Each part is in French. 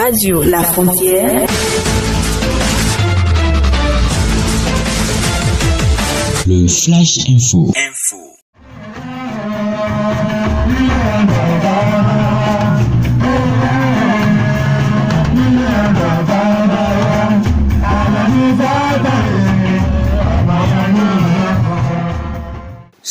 Radio La Frontière. Le Flash Info.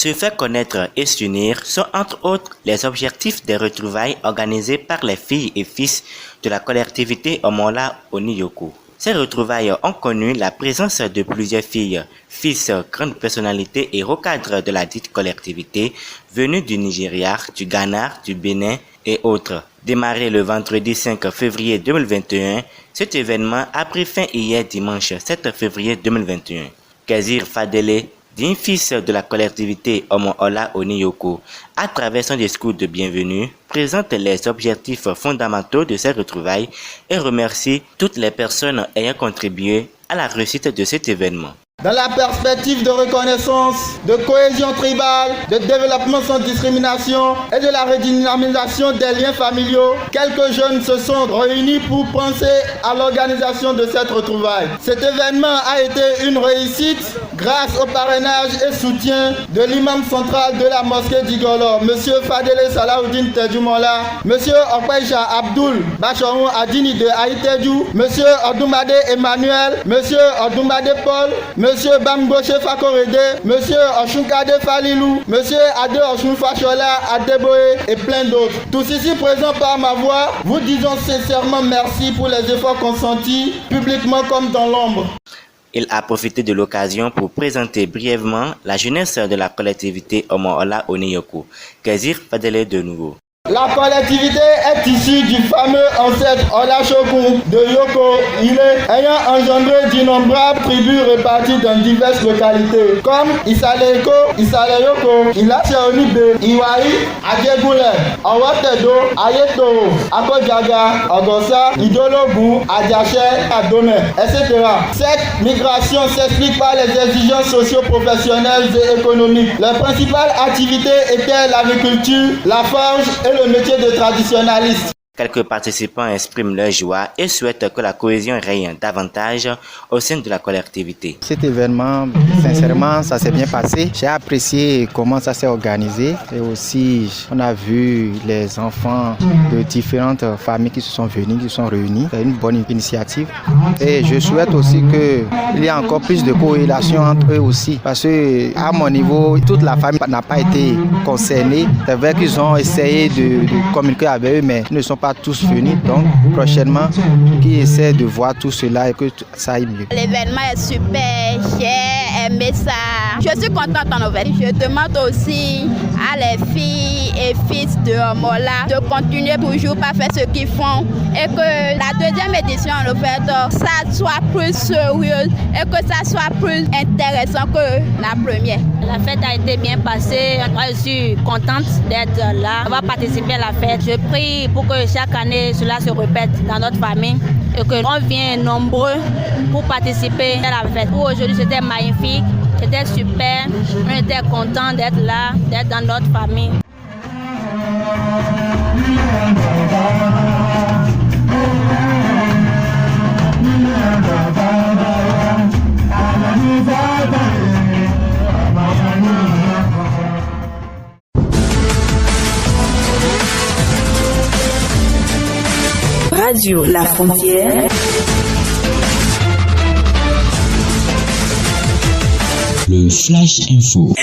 Se faire connaître et s'unir sont entre autres les objectifs des retrouvailles organisées par les filles et fils de la collectivité Omola Oniyoko. Ces retrouvailles ont connu la présence de plusieurs filles, fils, grandes personnalités et recadres de la dite collectivité venus du Nigeria, du Ghana, du Bénin et autres. Démarré le vendredi 5 février 2021, cet événement a pris fin hier dimanche 7 février 2021. Kazir Fadele, digne fils de la collectivité Omola Oniyoko, à travers son discours de bienvenue, présente les objectifs fondamentaux de ces retrouvailles et remercie toutes les personnes ayant contribué à la réussite de cet événement. Dans la perspective de reconnaissance, de cohésion tribale, de développement sans discrimination et de la redynamisation des liens familiaux, quelques jeunes se sont réunis pour penser à l'organisation de cette retrouvaille. Cet événement a été une réussite grâce au parrainage et soutien de l'imam central de la mosquée d'Igolo, M. Fadele Salahuddin Tedjoumola, M. Okpeja Abdul Bachorou Adini de Haïtedjou, M. Odoumade Emmanuel, M. Odoumade Paul, Monsieur Bamboche Fakorede, Monsieur Oshunkade Falilou, Monsieur Ade Oshun Fachola Adeboe et plein d'autres. Tous ici présents par ma voix, vous disons sincèrement merci pour les efforts consentis, publiquement comme dans l'ombre. Il a profité de l'occasion pour présenter brièvement la jeunesse de la collectivité Omola Oniyoko. Kazir Fadele de nouveau. La collectivité est issue du fameux ancêtre Olashokun de Yoko Ile, ayant engendré d'innombrables tribus réparties dans diverses localités, comme Isaleko, Isaleyoko, Ilaseonibe, Iwari, Adjegule, Owotedo, Ayetoro, Akojaga, Ogosa, Idologu, Adjache, Adome, etc. Cette migration s'explique par les exigences socio-professionnelles et économiques. Les principales activités étaient l'agriculture, la forge et le métier de traditionnaliste. Quelques participants expriment leur joie et souhaitent que la cohésion règne davantage au sein de la collectivité. Cet événement, sincèrement, ça s'est bien passé. J'ai apprécié comment ça s'est organisé et aussi on a vu les enfants de différentes familles qui se sont venus, qui se sont réunis. C'est une bonne initiative et je souhaite aussi qu'il y ait encore plus de corrélation entre eux aussi parce que à mon niveau, toute la famille n'a pas été concernée. C'est vrai qu'ils ont essayé de communiquer avec eux mais ils ne sont pas tous venus, donc prochainement qui essaie de voir tout cela et que ça aille mieux. L'événement est super, j'ai aimé ça. Je suis contente en fait. Je demande aussi à les filles et fils de Omola de continuer toujours à faire ce qu'ils font et que la deuxième édition en fait, ça soit plus sérieux et que ça soit plus intéressant que la première. La fête a été bien passée. Moi, je suis contente d'être là. On va participer à la fête. Je prie pour que chaque année, cela se répète dans notre famille et qu'on vienne nombreux pour participer à la fête. Pour aujourd'hui, c'était magnifique, c'était super. On était contents d'être là, d'être dans notre famille. Radio La Frontière. Le Flash Info.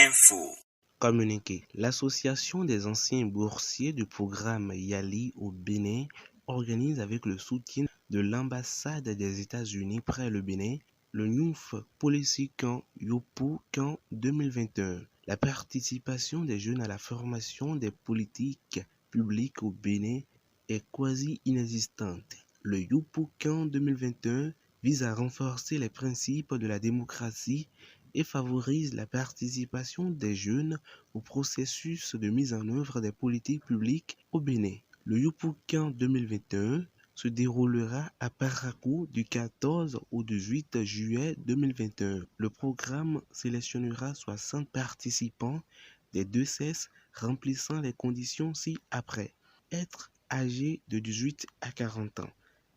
Communiqué. L'Association des anciens boursiers du programme Yali au Bénin organise avec le soutien de l'ambassade des États-Unis près le Bénin le Youth Policy Camp Yopo Camp 2021. La participation des jeunes à la formation des politiques publiques au Bénin est quasi inexistante. Le Yopo Camp 2021 vise à renforcer les principes de la démocratie et favorise la participation des jeunes au processus de mise en œuvre des politiques publiques au Bénin. Le Yopo Camp 2021 se déroulera à Parakou du 14 au 18 juillet 2021. Le programme sélectionnera 60 participants des deux sexes remplissant les conditions ci-après. Être âgé de 18 à 40 ans,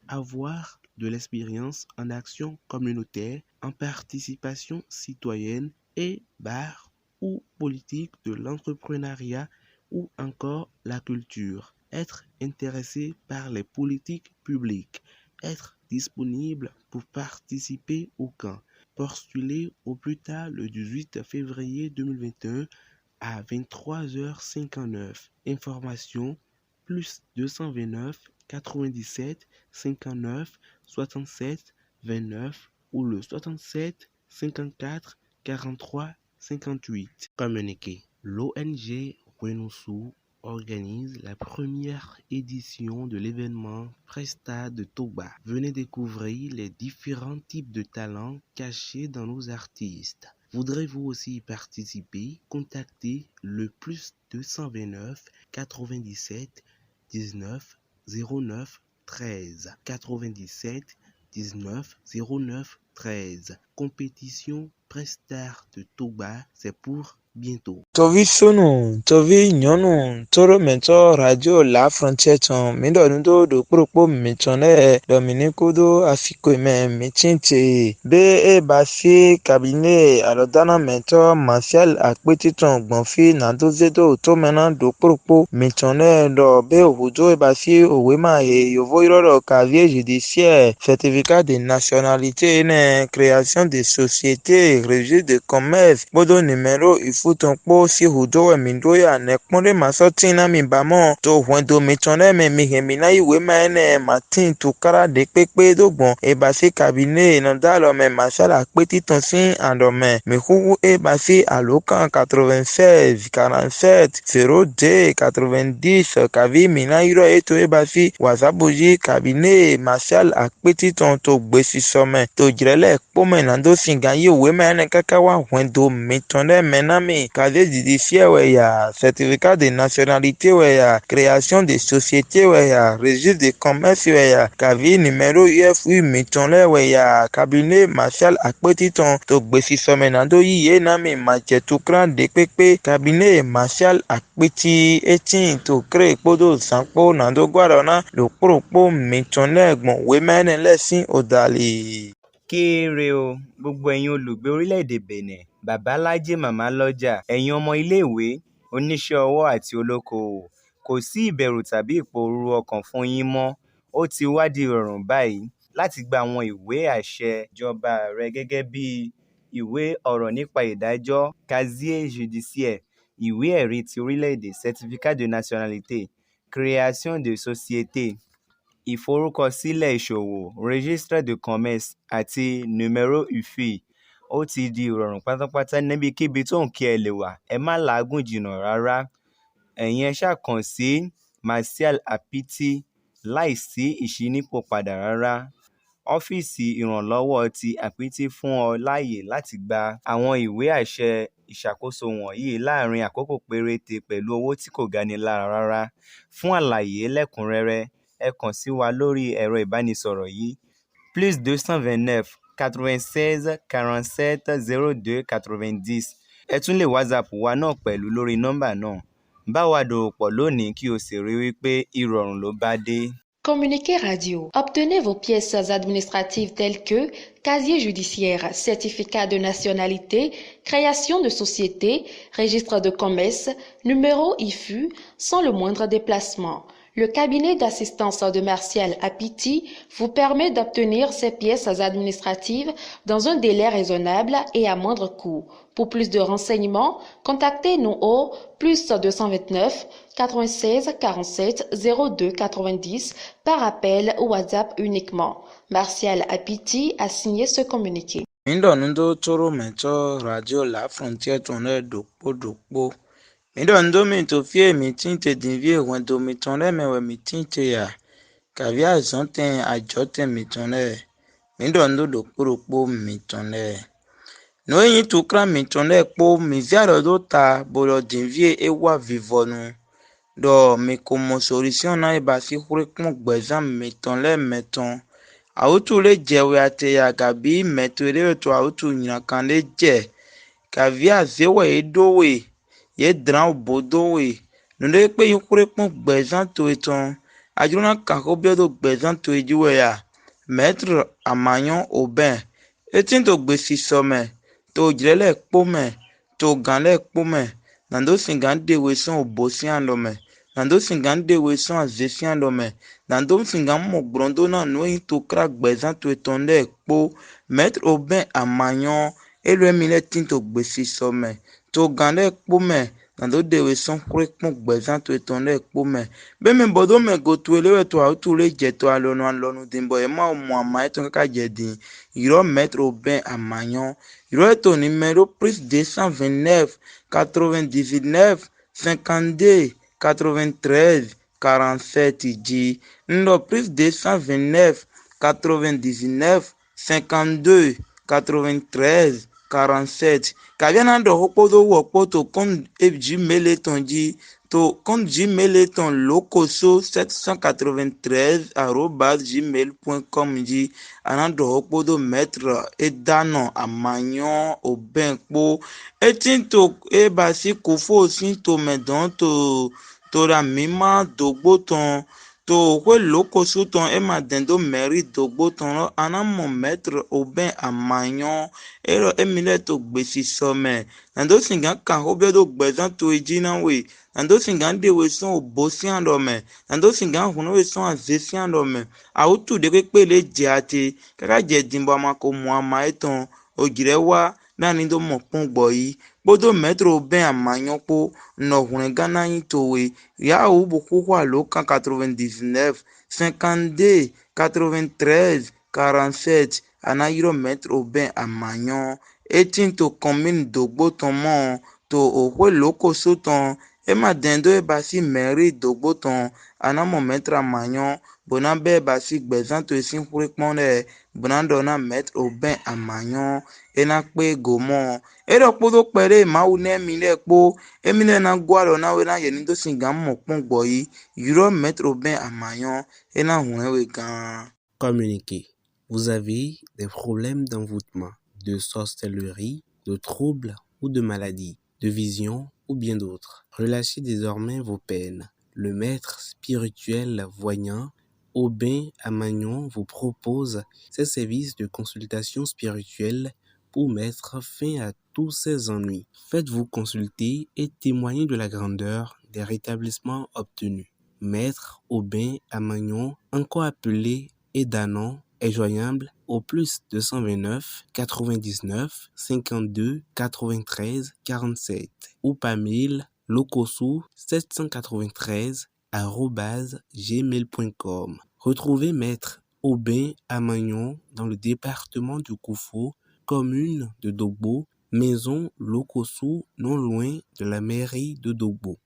avoir de l'expérience en action communautaire, en participation citoyenne et barre ou politique de l'entrepreneuriat ou encore la culture. Être intéressé par les politiques publiques. Être disponible pour participer au camp. Postuler au plus tard le 18 février 2021 à 23h59. Information plus 229 97 59 67 29 ou le 67 54 43 58. Communiqué. L'ONG Renoussou organise la première édition de l'événement Presta de Toba. Venez découvrir les différents types de talents cachés dans nos artistes. Voudrez-vous aussi y participer? Contactez le plus 229 97 19 09 13 97 19 09 13. Compétition Prestar de Toba, c'est pour bientôt. Tovi sonu, tovi nyonu, toro mento radio la frontière ton, mindo nudo do propo mitone, Dominico do afiko me mitinte, be e basi cabinet, alodana mento, Martial akpeti ton, bonfi, nando zedo, to mena do propo mitone, do be ohudo e basi owema e yovo iroro casier judiciaire, certificat de nationalité, création de société, registre de commerce, bodo numéro, ton po si hudo e mindoya ne kponde masotina mi bamo to hwendo mitone me mihemina iwe ma ene matin to kara de pepe dogbon e basi cabinet no dalo me masala peti ton sin andome mi hu e basi alokan 96 47 02 90 kavi mina iro eto e basi wasabuji cabinet masal akpeti ton to gbesi some to jirele pome nando singa iwe ma ene kakawa hwendo mitone menami casier judiciaire weya, certificat de nationalité weya, création de société weya, registre de commerce weya, cavi numéro UFU mitonle weya, cabinet Martial akpeti ton to gbesi somenando yiye nami majetukran de pepe, cabinet Martial akpeti etin to kre podo sanpo nando guarona lo propo mitonle gbon wemene lesin odali. Kéré o, gbogbo ẹ̀yin olùgbé orílẹ̀-èdè Benin, bàbá lájé màmá lọ́jà, ẹ̀yin ọmọ iléèwé, oníṣẹ́ ọwọ́ àti olókoòwò, kò sí ìbẹ̀rù tàbí ìpòrúru ọkàn fún yín mọ́. Ó ti wá di ìrọ̀rùn báyìí láti gba àwọn ìwé àṣẹ ìjọba rẹ gẹ́gẹ́ bí ìwé ọ̀rọ̀ nípa ìdájọ́ casier judiciaire, ìwé ẹ̀rí ti orílẹ̀-èdè certificat de nationalité, création de société, ìforúkọsílẹ̀ ìṣòwò registre de commerce àti numéro UFI. Ó ti di ìrọ̀rùn pátápátá níbikíbi tó ń kí ẹ lè wà. Ẹ má làágùn jìnnà rárá. Ẹ̀yin ẹ ṣáà kàn sí Martial Apiti láìsí ìṣínípò padà rárá. Ọ́fíìsì ìrànlọ́wọ́ ti Apiti fún ọ láàyè láti gba àwọn ìwé àṣẹ ìṣàkóso wọ̀nyí láàárín àkókò péréte pẹ̀lú owó tí kò gani lára rárá. Fún àlàyé lẹ́kùnrẹ́rẹ́, ẹ kàn sí wa lórí ẹ̀rọ ìbánisọ̀rọ̀ yìí plus 229 96 47 02 90. Ẹ tún lè WhatsApp wa náà pẹ̀lú lórí nọ́mbà náà. Bá wa dòwò pọ̀ lónìí kí o sì rí wípé ìrọ̀rùn ló bá dé. Communiqué radio. Obtenez vos pièces administratives telles que casier judiciaire, certificat de nationalité, création de société, registre de commerce, numéro IFU, sans le moindre déplacement. Le cabinet d'assistance de Martial Apiti vous permet d'obtenir ces pièces administratives dans un délai raisonnable et à moindre coût. Pour plus de renseignements, contactez-nous au plus 229 96 47 02 90 par appel ou WhatsApp uniquement. Martial Apiti a signé ce communiqué. Mindo toro mento radio la frontière tonne dokpo. Mindo mi to fie mi tinte dinvie wendo mi tonne me mi tinte ya. Kavia zonten ajoten mi tonne. Mindo dokpo mi tonne. No yin tu kran mi tonne po mi viaro do ta bolo dinvie ewa vivonu. Do mi como solution na e ba fi kure kun gbezan mi tonne meton. Autu le jewe ate ya gabi metore to autu nyinakan le je. Kavia zewe edowe. Ye dran bodowe. Nunde pe yukure pon gbezan to eton. Ajuna Kakobio do Bezan to Ejuea, Maître Amagnon Aubin, etin to gbesi some, to jrele kpome, to ganle kpome, nando singan de weson obosi andome, nando singan de weson azesi andome, nando singan mogbrondo na noin to kra gbezan to etonde kpo, Maître Aubin Amagnon, elue mile tin to gbesi some, to ganle kpome, nando de weson kure kpon gbezan to etonde kpome, beme bodo me go to elewe to auto le jeto alonu dimbo ema o mo ama eton kaka jedin iro Maître Aubin Amagnon iro eto numéro plus 229 99 52 93 47 ji ndo plus 229 99 52 93 47 kabiana ndo hopodo wopo to kon gmail eton ji to compte Gmail est ton locoso 793@gmail.com dit anando podo Maître Edano Amagnon Aubin po etinto e basi kofo sinto medon to la mima dogbo ton to kwe locoso ton e madendo mairie dogbo ton anamo Maître Aubin Amagnon ero emile to gbesi some nando singa kan hobio do gbezan to ejina we nando singan de we son obosi andome nando singan huno we son azesi andome autu de pe le jate kaka je dimbo amako mo ama eton ogirewa nani do mo pon gboyi bodo Maître Aubin Amagnon po no hun gana yin to we ya u boku kwa lo kan 99 52 93 47 anayiro Maître Aubin Amagnon etin to commune dogbo ton mon to okwe lokoso ton e ma dendo e basi mairie dogbo ton anamo Maître Amagnon bona be basi gbezan to esin kure kponde bona dona Maître Aubin Amagnon ena pe gomo ero podo pere ma une mile po emile na gwalo na we na yeni do singam mo pon gboyi yuro Maître Aubin Amagnon ena hunwe gan. Communiquer. Vous avez des problèmes d'envoûtement, de sorcellerie, de troubles ou de maladies, de vision ou bien d'autres. Relâchez désormais vos peines. Le maître spirituel voyant Aubin Amagnon vous propose ses services de consultation spirituelle pour mettre fin à tous ces ennuis. Faites-vous consulter et témoignez de la grandeur des rétablissements obtenus. Maître Aubin Amagnon, encore appelé Edano, est joignable au plus 229 99 52 93 47 ou par mail locoso793@gmail.com. Retrouvez Maître Aubin Amagnon dans le département du Koufo, commune de Dogbo, maison Lokoso, non loin de la mairie de Dogbo.